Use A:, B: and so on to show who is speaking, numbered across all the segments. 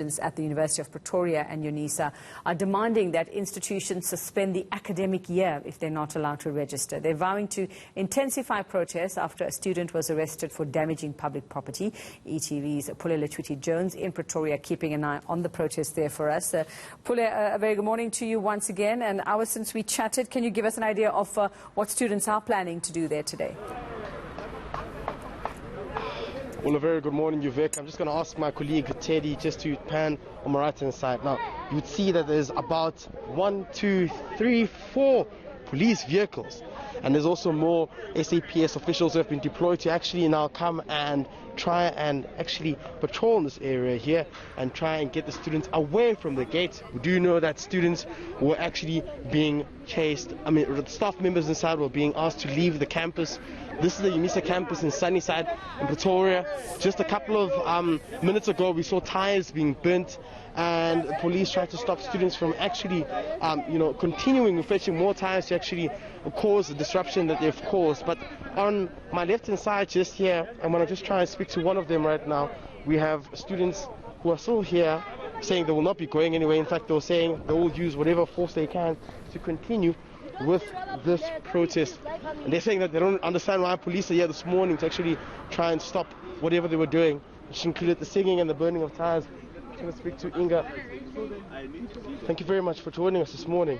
A: at the University of Pretoria and Unisa are demanding that institutions suspend the academic year if they're not allowed to register. They're vowing to intensify protests after a student was arrested for damaging public property. ETV's Pule Letshwiti Jones in Pretoria keeping an eye on the protest there for us. Pule, a very good morning to you once again. An hour since we chatted, can you give us an idea of what students are planning to do there today?
B: Well, a very good morning, Yuvek. I'm just going to ask my colleague Teddy just to pan on my right-hand side. Now, you'd see that there's about 1, 2, 3, 4 police vehicles. And there's also more SAPS officials who have been deployed to actually now come and try and actually patrol in this area here and try and get the students away from the gate. We do know that students were actually being chased. I mean, the staff members inside were being asked to leave the campus. This is the Unisa campus in Sunnyside in Pretoria. Just a couple of minutes ago, we saw tires being burnt, and the police tried to stop students from actually, continuing with fetching more tires to actually cause the disruption that they've caused. But on my left-hand side, just here, I'm going to just try and speak to one of them right now. We have students who are still here saying they will not be going anywhere. In fact, they're saying they will use whatever force they can to continue with this protest. And they're saying that they don't understand why police are here this morning to actually try and stop whatever they were doing, which included the singing and the burning of tires. I'm going to speak to Inga. Thank you very much for joining us this morning.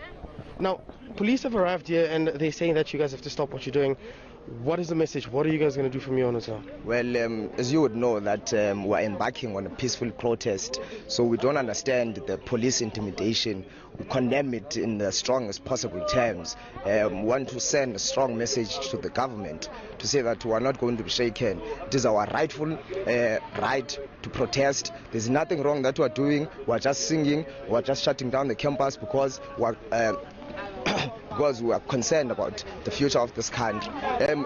B: Now, police have arrived here and they're saying that you guys have to stop what you're doing. What is the message? What are you guys going to do from here on as well?
C: Well, as you would know, that we're embarking on a peaceful protest, so we don't understand the police intimidation. We condemn it in the strongest possible terms. We want to send a strong message to the government to say that we are not going to be shaken. It is our rightful right to protest. There's nothing wrong that we're doing. We're just singing. We're just shutting down the campus because we are concerned about the future of this country.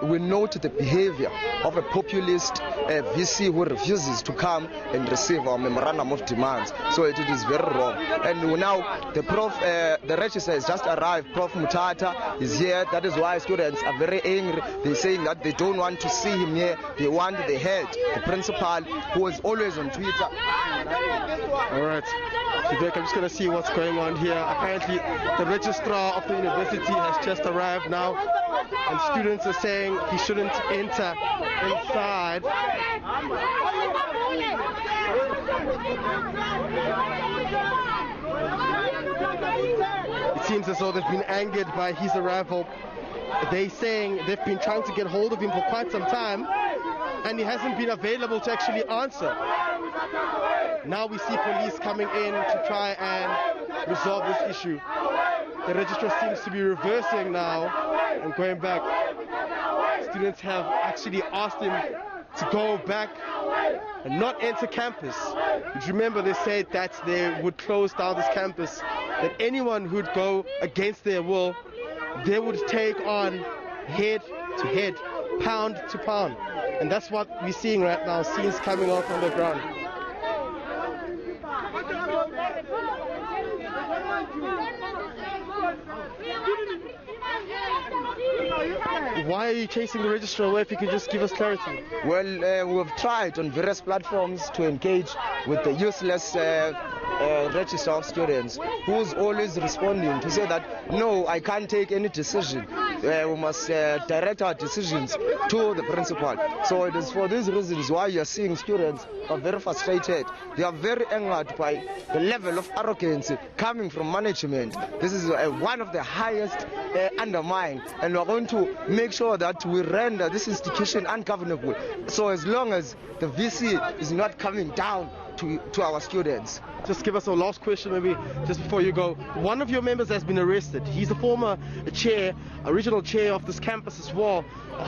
C: We note the behavior of a populist VC who refuses to come and receive our memorandum of demands. So it is very wrong. And now the registrar has just arrived. Prof Mutata is here. That is why students are very angry. They're saying that they don't want to see him here. They want the head, the principal, who is always on Twitter.
B: All right. Vivek, I'm just going to see what's going on here. Apparently, the registrar of the university has just arrived now, and students are saying he shouldn't enter inside. It seems as though they've been angered by his arrival. They're saying they've been trying to get hold of him for quite some time, and he hasn't been available to actually answer. Now we see police coming in to try and resolve this issue. The registrar seems to be reversing now and going back. Students have actually asked him to go back and not enter campus. But remember, they said that they would close down this campus, that anyone who'd go against their will, they would take on head to head, pound to pound. And that's what we're seeing right now, scenes coming off on the ground. Why are you chasing the registrar away? If you could just give us clarity.
C: Well, we've tried on various platforms to engage with the useless registrar of students, who's always responding to say that, no, I can't take any decision. We must direct our decisions to the principal. So it is for these reasons why you're seeing students are very frustrated. They are very angered by the level of arrogance coming from management. This is one of the highest undermined, and we're going to make sure that we render this institution ungovernable. So as long as the VC is not coming down to our students.
B: Just give us a last question, maybe just before you go. One of your members has been arrested. He's a former original chair of this campus as well.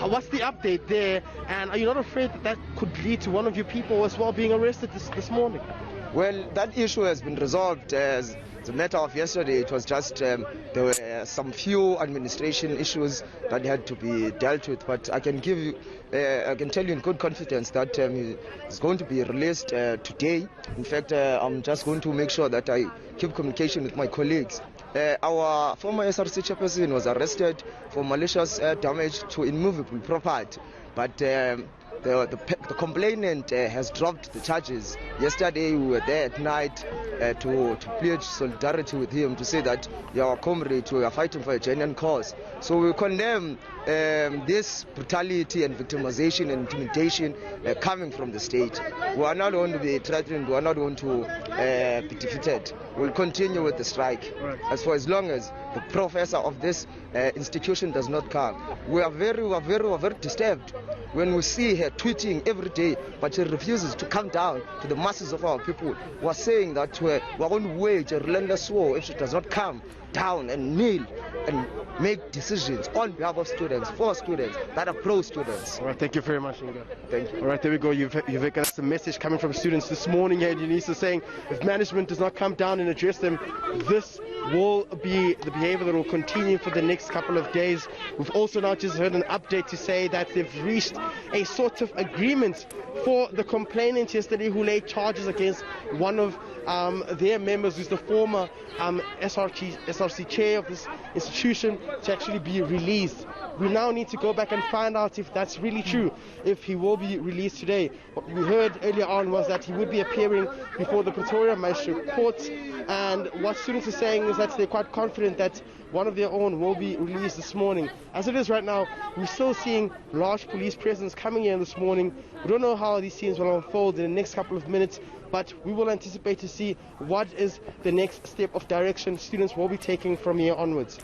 B: What's the update there? And are you not afraid that that could lead to one of your people as well being arrested this morning?
C: Well, that issue has been resolved as a matter of yesterday. It was just there were some few administration issues that had to be dealt with. But I can tell you in good confidence that it's going to be released today. In fact, I'm just going to make sure that I keep communication with my colleagues. Our former SRC chairperson was arrested for malicious damage to immovable property. But the complainant has dropped the charges. Yesterday we were there at night to pledge solidarity with him, to say that you are our comrade, we are fighting for a genuine cause. So we condemn this brutality and victimization and intimidation coming from the state. We are not going to be threatened, we are not going to be defeated. We'll continue with the strike as for as long as the professor of this institution does not come. We are very disturbed when we see her tweeting every day, but she refuses to come down to the masses of our people who are saying that we're going to wage a relentless war if she does not come down and kneel and make decisions on behalf of students, for students, that are pro-students.
B: All right, thank you very much, Inga.
C: Thank you.
B: All right, there we go. You've got the message coming from students this morning here at Unisa saying if management does not come down and address them, this will be the behavior that will continue for the next couple of days. We've also now just heard an update to say that they've reached a sort of agreement for the complainant yesterday who laid charges against one of their members, who's the former SRC chair of this institution, to actually be released. We now need to go back and find out if that's really true, if he will be released today. What we heard earlier on was that he would be appearing before the Pretoria Magistrate Court, and what students are saying is that they're quite confident that one of their own will be released this morning. As it is right now, we're still seeing large police presence coming in this morning. We don't know how these scenes will unfold in the next couple of minutes, but we will anticipate to see what is the next step of direction students will be taking from here onwards.